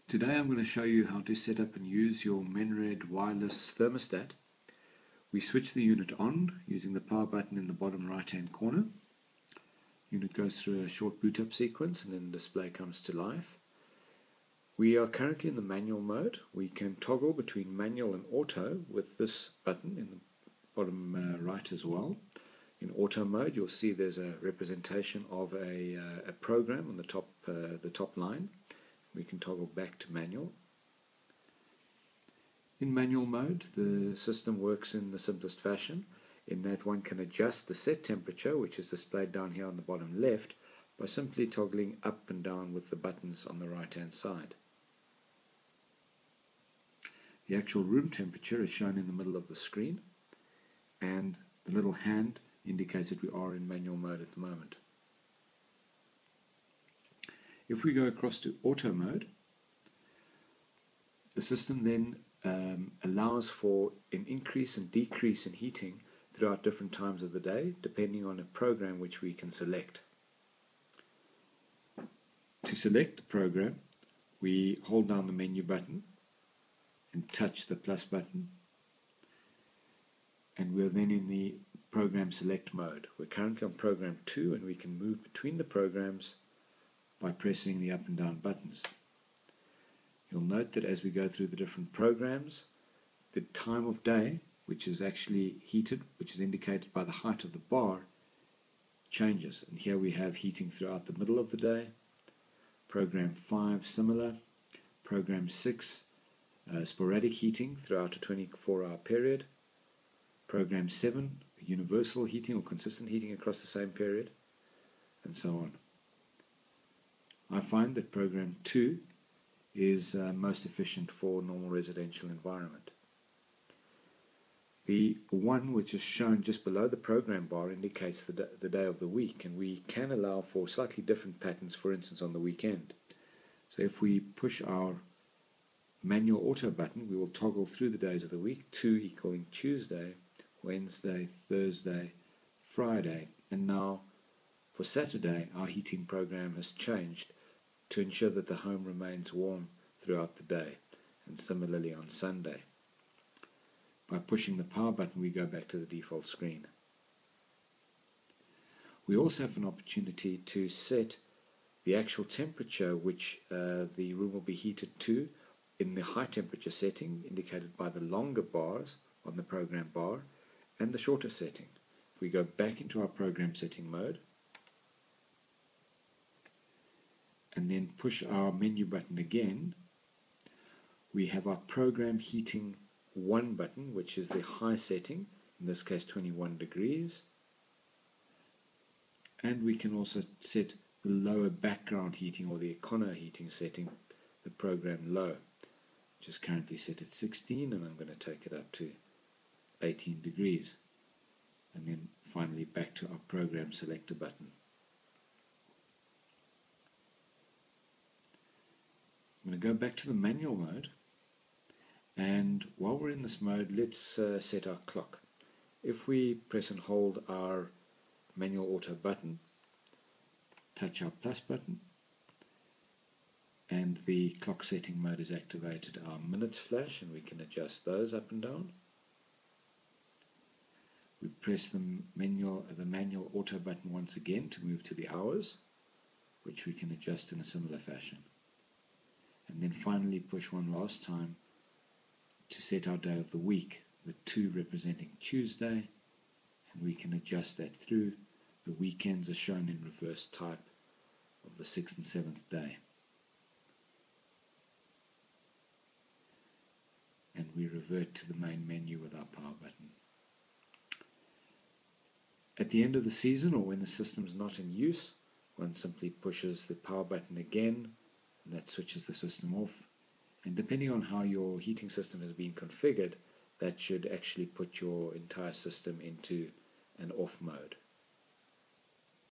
Today I'm going to show you how to set up and use your Menred wireless thermostat. We switch the unit on using the power button in the bottom right hand corner. Unit goes through a short boot up sequence and then the display comes to life. We are currently in the manual mode. We can toggle between manual and auto with this button in the bottom right as well. In auto mode you'll see there's a representation of a program on the top line. We can toggle back to manual. In manual mode, the system works in the simplest fashion, in that one can adjust the set temperature, which is displayed down here on the bottom left, by simply toggling up and down with the buttons on the right hand side. The actual room temperature is shown in the middle of the screen, and the little hand indicates that we are in manual mode at the moment. If we go across to auto mode, the system then allows for an increase and decrease in heating throughout different times of the day, depending on a program which we can select. To select the program, we hold down the menu button and touch the plus button, and we're then in the program select mode. We're currently on program 2, and we can move between the programs by pressing the up and down buttons. You'll note that as we go through the different programs, the time of day, which is actually heated, which is indicated by the height of the bar, changes. And here we have heating throughout the middle of the day. Program 5 similar. Program 6 sporadic heating throughout a 24-hour period. Program 7 universal heating or consistent heating across the same period, and so on. I find that program 2 is most efficient for normal residential environment. The one which is shown just below the program bar indicates the day of the week, and we can allow for slightly different patterns, for instance on the weekend. So if we push our manual auto button, we will toggle through the days of the week, 2 equaling Tuesday, Wednesday, Thursday, Friday, and now for Saturday our heating program has changed to ensure that the home remains warm throughout the day, and similarly on Sunday. By pushing the power button we go back to the default screen. We also have an opportunity to set the actual temperature which the room will be heated to in the high temperature setting indicated by the longer bars on the program bar, and the shorter setting. If we go back into our program setting mode and then push our menu button again, we have our program heating 1 button, which is the high setting, in this case 21 degrees, and we can also set the lower background heating or the econo heating setting, the program low, which is currently set at 16, and I'm going to take it up to 18 degrees, and then finally back to our program selector button. I'm going to go back to the manual mode, and while we're in this mode, let's set our clock. If we press and hold our manual auto button, touch our plus button, and the clock setting mode is activated, our minutes flash, and we can adjust those up and down. We press the manual auto button once again to move to the hours, which we can adjust in a similar fashion. And then finally push one last time to set our day of the week, the 2 representing Tuesday, and we can adjust that through. The weekends are shown in reverse type of the 6th and 7th day. And we revert to the main menu with our power button. At the end of the season, or when the system is not in use, one simply pushes the power button again, and that switches the system off. And depending on how your heating system has been configured, that should actually put your entire system into an off mode.